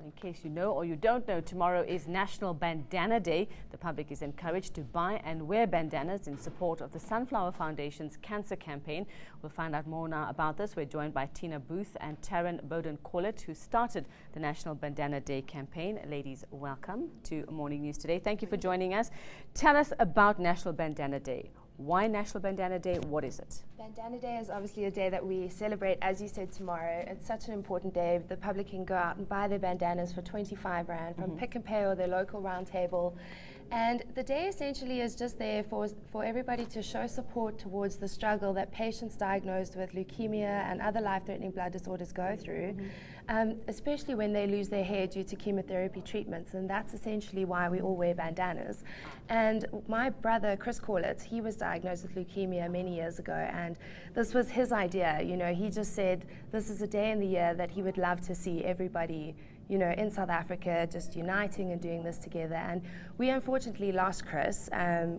In case you know or you don't know, tomorrow is National Bandana Day. The public is encouraged to buy and wear bandanas in support of the Sunflower Foundation's cancer campaign. We'll find out more now about this. We're joined by Tina Booth and Tarry Bodeen-Corlett, who started the National Bandana Day campaign. Ladies, welcome to Morning News today. Thank you for joining us. Tell us about National Bandana Day. Why National Bandana Day? What is it? Bandana Day is obviously a day that we celebrate, as you said, tomorrow. It's such an important day. The public can go out and buy their bandanas for 25 Rand from Pick and Pay or their local round table. And the day essentially is just there for everybody to show support towards the struggle that patients diagnosed with leukemia and other life-threatening blood disorders go through, especially when they lose their hair due to chemotherapy treatments. And that's essentially why we all wear bandanas. And my brother, Chris Corlett, he was diagnosed with leukemia many years ago, and this was his idea. You know, he just said this is a day in the year that he would love to see everybody, you know, in South Africa just uniting and doing this together. And we unfortunately lost Chris.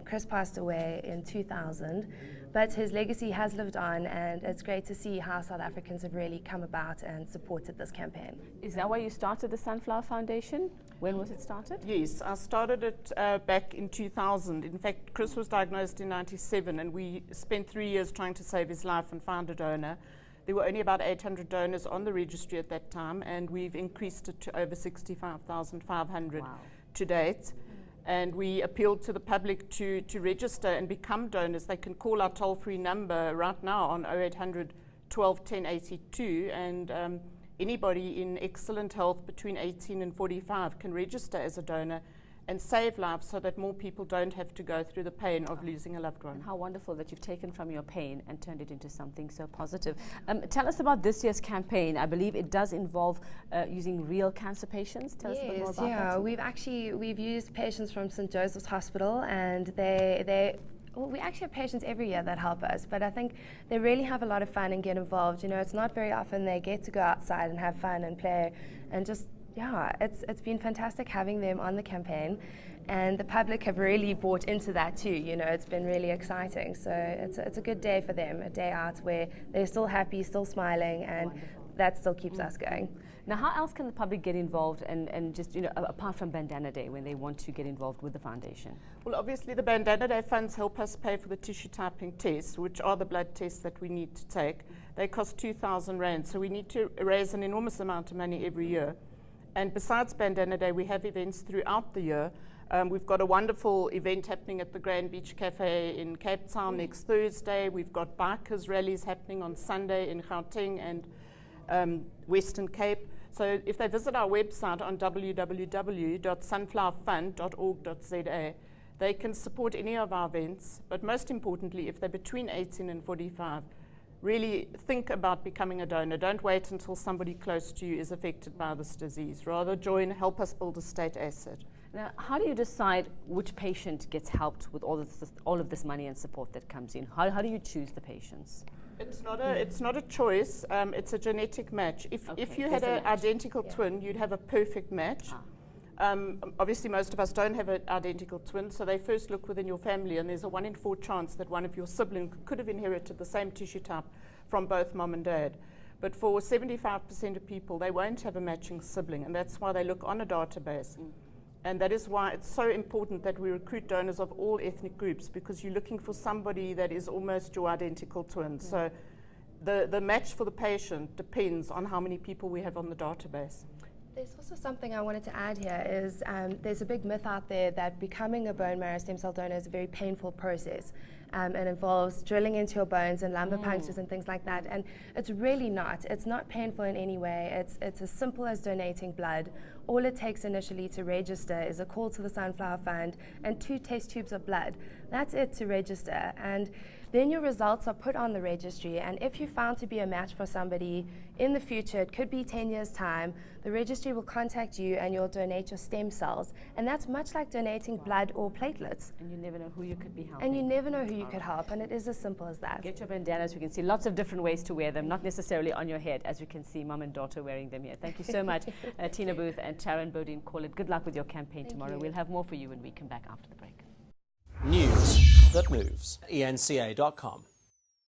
Chris passed away in 2000, but his legacy has lived on, and it's great to see how South Africans have really come about and supported this campaign. Is that why you started the Sunflower Foundation? When was it started? Yes, I started it back in 2000. In fact, Chris was diagnosed in 97, and we spent 3 years trying to save his life and found a donor. There were only about 800 donors on the registry at that time, and we've increased it to over 65,500 to date. And we appealed to the public to register and become donors. They can call our toll-free number right now on 0800 12 10 82, and anybody in excellent health between 18 and 45 can register as a donor and save lives so that more people don't have to go through the pain of losing a loved one. And how wonderful that you've taken from your pain and turned it into something so positive. Tell us about this year's campaign. I believe it does involve using real cancer patients. Tell us a bit more about that. We've used patients from St. Joseph's Hospital, and well, we actually have patients every year that help us, but I think they really have a lot of fun and get involved. You know, it's not very often they get to go outside and have fun and play and just, yeah, it's been fantastic having them on the campaign, and the public have really bought into that too. You know, it's been really exciting. So it's a good day for them, a day out where they're still happy, still smiling, and that still keeps us going. Now, how else can the public get involved and just, you know, apart from Bandana Day, when they want to get involved with the foundation? Well, obviously the Bandana Day funds help us pay for the tissue typing tests, which are the blood tests that we need to take. They cost 2,000 Rand, so we need to raise an enormous amount of money every year. And besides Bandana Day, we have events throughout the year. We've got a wonderful event happening at the Grand Beach Cafe in Cape Town next Thursday. We've got bikers rallies happening on Sunday in Gauteng and Western Cape. So if they visit our website on www.sunflowerfund.org.za, they can support any of our events. But most importantly, if they're between 18 and 45, really think about becoming a donor. Don't wait until somebody close to you is affected by this disease. Rather join, help us build a state asset. Now, how do you decide which patient gets helped with all of this money and support that comes in? How do you choose the patients? It's not a choice. It's a genetic match. If you had an identical twin, you'd have a perfect match. Obviously, most of us don't have an identical twin, so they first look within your family, and there's a 1 in 4 chance that one of your siblings could have inherited the same tissue type from both mom and dad. But for 75% of people, they won't have a matching sibling, and that's why they look on a database. And that is why it's so important that we recruit donors of all ethnic groups, because you're looking for somebody that is almost your identical twin. So the match for the patient depends on how many people we have on the database. There's also something I wanted to add here is there's a big myth out there that becoming a bone marrow stem cell donor is a very painful process. It involves drilling into your bones and lumbar punctures and things like that. And it's really not. It's not painful in any way. It's as simple as donating blood. All it takes initially to register is a call to the Sunflower Fund and 2 test tubes of blood. That's it to register. And then your results are put on the registry, and if you're found to be a match for somebody in the future, it could be 10 years' time, the registry will contact you and you'll donate your stem cells. And that's much like donating blood or platelets. And you never know who you could be helping. And you never know who you could help, and it is as simple as that. Get your bandanas. We can see lots of different ways to wear them, not necessarily on your head, as we can see mom and daughter wearing them here. Thank you so much, Tina Booth and Tarry Bodeen-Corlett. Good luck with your campaign tomorrow. We'll have more for you when we come back after the break. News that moves. eNCA.com.